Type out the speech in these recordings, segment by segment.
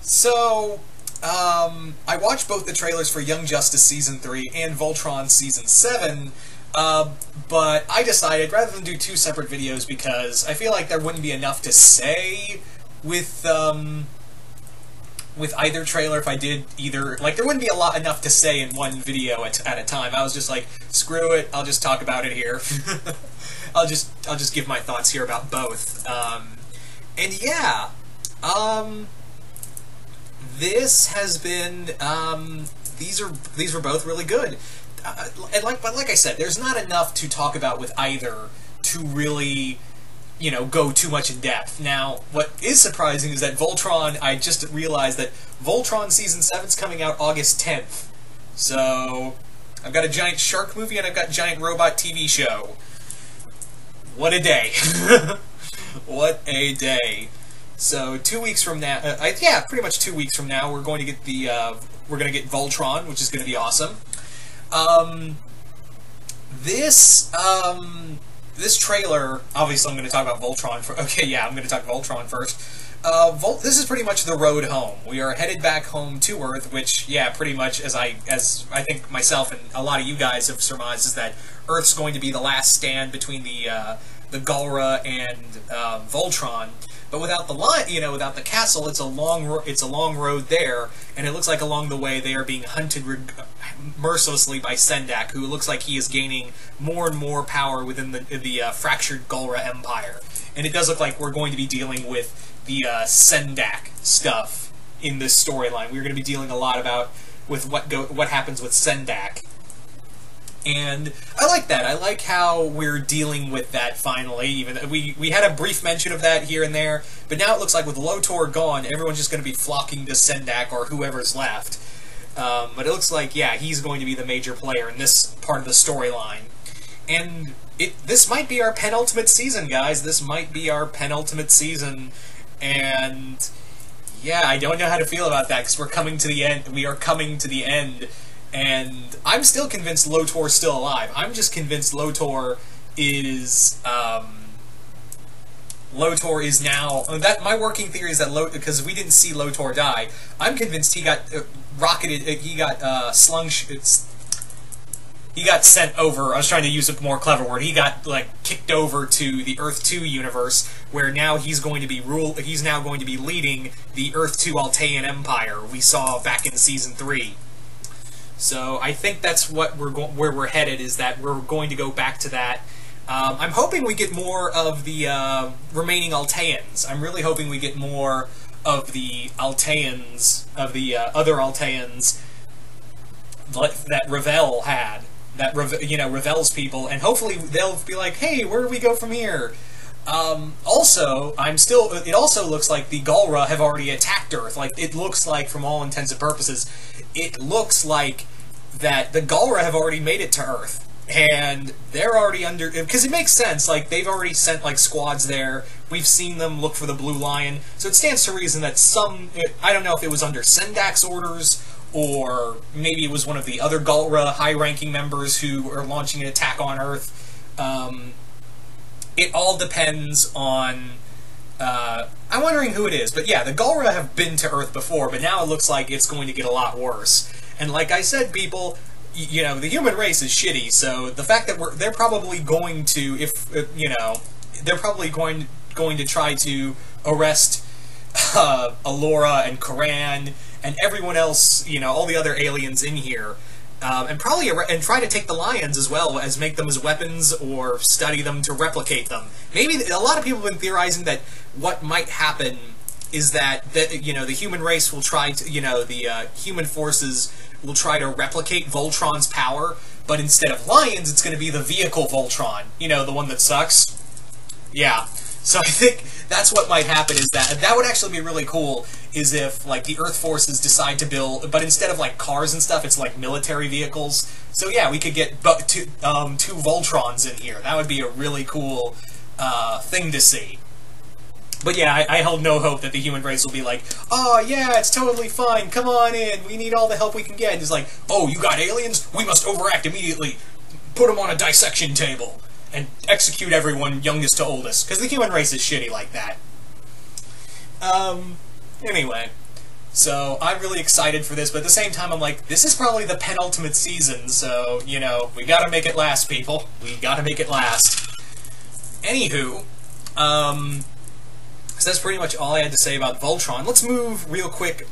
So, I watched both the trailers for Young Justice Season 3 and Voltron Season 7, but I decided, rather than do two separate videos, because I feel like there wouldn't be enough to say with either trailer if I did either. Like, there wouldn't be enough to say in one video at a time. I was just like, screw it, I'll just talk about it here. I'll just give my thoughts here about both. And yeah, this has been, these were both really good. But like I said, there's not enough to talk about with either to really, go too much in depth. Now, what is surprising is that Voltron, I just realized that Voltron Season 7 is coming out August 10th. So, I've got a giant shark movie and I've got a giant robot TV show. What a day. What a day. So 2 weeks from now, yeah, pretty much 2 weeks from now, we're going to get we're going to get Voltron, which is going to be awesome. This trailer, obviously I'm going to talk about Voltron okay, yeah, I'm going to talk Voltron first. This is pretty much the road home. We are headed back home to Earth, which, yeah, pretty much, as I think myself and a lot of you guys have surmised, is that Earth's going to be the last stand between the Galra and Voltron. But without the without the castle, it's a long road there, and it looks like along the way they are being hunted mercilessly by Sendak, who looks like he is gaining more and more power within the fractured Galra Empire. And it does look like we're going to be dealing with the Sendak stuff in this storyline. We're going to be dealing a lot with what happens with Sendak. And I like that. I like how we're dealing with that finally. Even we had a brief mention of that here and there, but now it looks like with Lotor gone, everyone's just going to be flocking to Sendak or whoever's left. But it looks like, yeah, he's going to be the major player in this part of the storyline. And this might be our penultimate season, guys. This might be our penultimate season. And yeah, I don't know how to feel about that, because we're coming to the end. We are coming to the end. And I'm still convinced Lotor's still alive. I'm just convinced Lotor is now. My working theory is that because we didn't see Lotor die, I'm convinced he got rocketed. He got he got sent over. I was trying to use a more clever word. He got kicked over to the Earth 2 universe, where now he's going to be He's now going to be leading the Earth 2 Altean Empire we saw back in Season 3. So I think that's what where we're headed, is that we're going to go back to that. I'm hoping we get more of the remaining Alteans. I'm really hoping we get more of the Alteans, of the other Alteans that Ravel had. That Ravel's people, and hopefully they'll be like, hey, where do we go from here? Also, it also looks like the Galra have already attacked Earth. It looks like, from all intents and purposes, it looks like that the Galra have already made it to Earth. And they're already under, because it makes sense, they've already sent, squads there. We've seen them look for the Blue Lion. So it stands to reason that I don't know if it was under Sendak's orders, or maybe it was one of the other Galra high-ranking members who are launching an attack on Earth. It all depends on, I'm wondering who it is, but yeah, the Galra have been to Earth before, but now it looks like it's going to get a lot worse. And like I said, people, the human race is shitty, so the fact that they're probably going to, they're probably going to try to arrest Alora and Koran and everyone else, all the other aliens in here. And try to take the lions as well, as make them as weapons or study them to replicate them. Maybe a lot of people have been theorizing that what might happen is that the human race will try to, the human forces will try to replicate Voltron's power, but instead of lions, it's going to be the vehicle Voltron, the one that sucks. Yeah. So I think that's what might happen, is that would actually be really cool, is if, the Earth forces decide to build, but instead of, cars and stuff, it's, military vehicles. So, yeah, we could get two Voltrons in here. That would be a really cool thing to see. But, yeah, I hold no hope that the human race will be like, oh, yeah, it's totally fine, come on in, we need all the help we can get. And it's like, oh, you got aliens? We must overact immediately. Put them on a dissection table. And execute everyone, youngest to oldest. Because the human race is shitty like that. Anyway. So I'm really excited for this, but at the same time I'm like, this is probably the penultimate season, so, you know, we gotta make it last, people. We gotta make it last. Anywho, so that's pretty much all I had to say about Voltron. Let's move real quick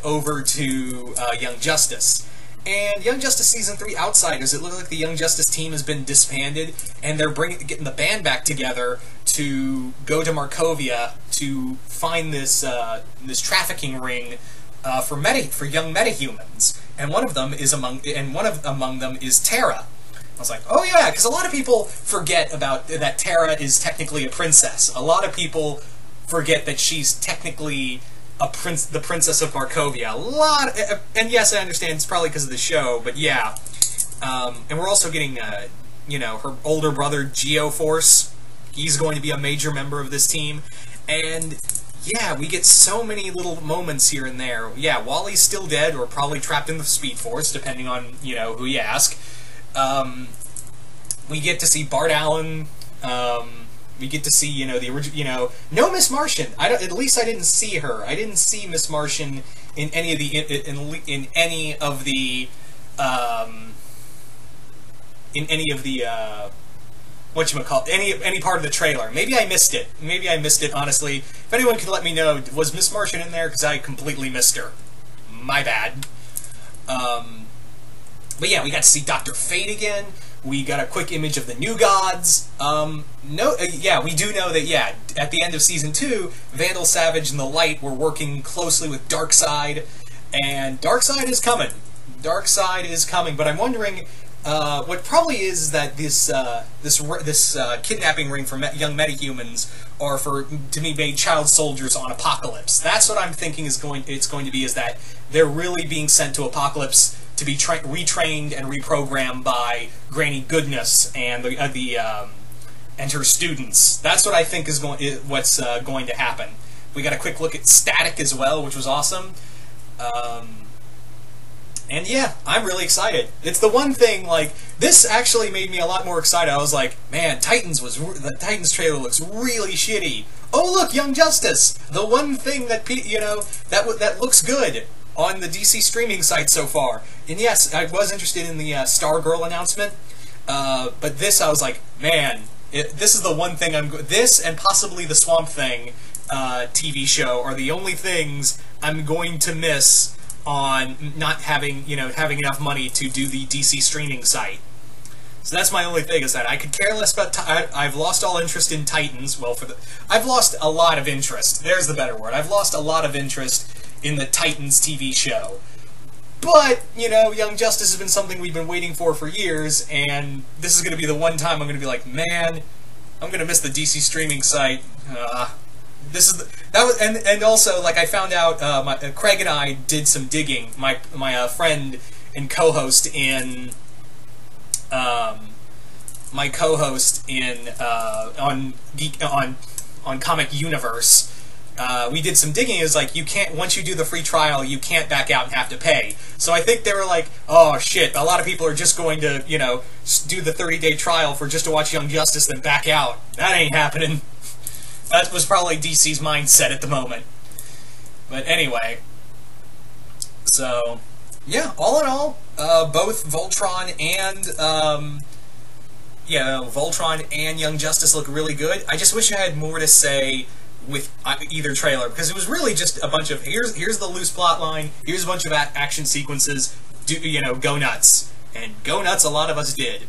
over to Young Justice. And Young Justice Season 3 Outsiders, it looks like the Young Justice team has been disbanded, and they're getting the band back together to go to Markovia to find this this trafficking ring for young metahumans, and one of them is among them is Terra. I was like, oh yeah, because a lot of people forget about that Terra is technically a princess. A lot of people forget that she's technically the Princess of Markovia. And yes, I understand it's probably because of the show, but yeah. And we're also getting, you know, her older brother Geoforce. He's going to be a major member of this team, and yeah, we get so many little moments here and there. Yeah, Wally's still dead, or probably trapped in the Speed Force, depending on, you know, who you ask. We get to see Bart Allen. We get to see, you know, the original, you know, no Miss Martian. At least I didn't see her. I didn't see Miss Martian in any of the any part of the trailer. Maybe I missed it. Maybe I missed it, honestly. If anyone could let me know, was Miss Martian in there? Because I completely missed her. My bad. But yeah, we got to see Dr. Fate again. We got a quick image of the New Gods. Yeah, we do know that, yeah, at the end of Season 2, Vandal Savage and the Light were working closely with Darkseid, and Darkseid is coming. Darkseid is coming, but I'm wondering, what probably is that this kidnapping ring for young metahumans are to be made child soldiers on Apocalypse. That's what I'm thinking it's going to be, is that they're really being sent to Apocalypse to be retrained and reprogrammed by Granny Goodness and and her students. That's what I think is what's going to happen. We got a quick look at Static as well, which was awesome. And yeah, I'm really excited. It's the one thing, like, this actually made me a lot more excited. I was like, man, the Titans trailer looks really shitty. Oh look, Young Justice! The one thing that, you know, that looks good on the DC streaming site so far. And yes, I was interested in the Stargirl announcement, but this, I was like, man, this is the one thing this and possibly the Swamp Thing TV show are the only things I'm going to miss on not having, you know, having enough money to do the DC streaming site. So that's my only thing, is that I could care less about... I've lost all interest in Titans. Well, I've lost a lot of interest. There's the better word. I've lost a lot of interest in the Titans TV show. But, you know, Young Justice has been something we've been waiting for years, and this is going to be the one time I'm going to be like, man, I'm going to miss the DC streaming site. And also, like, I found out, Craig and I did some digging. My friend and co-host in, on Comic Universe. We did some digging. It was like, you can't, once you do the free trial, you can't back out and have to pay. So I think they were like, oh shit, a lot of people are just going to, you know, do the 30-day trial just to watch Young Justice, then back out. That ain't happening. That was probably DC's mindset at the moment. But anyway, so yeah, all in all, both Voltron and Young Justice look really good. I just wish I had more to say with either trailer, because it was really just a bunch of here's the loose plot line, here's a bunch of action sequences, go nuts, and go nuts. A lot of us did.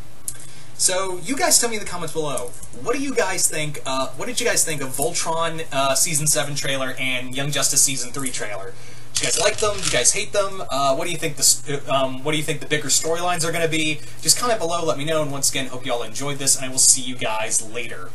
So you guys tell me in the comments below, what do you guys think? What did you guys think of Voltron Season 7 trailer and Young Justice Season 3 trailer? Do you guys like them? Do you guys hate them? What do you think the bigger storylines are going to be? Just comment below, let me know, and once again, hope you all enjoyed this, and I will see you guys later.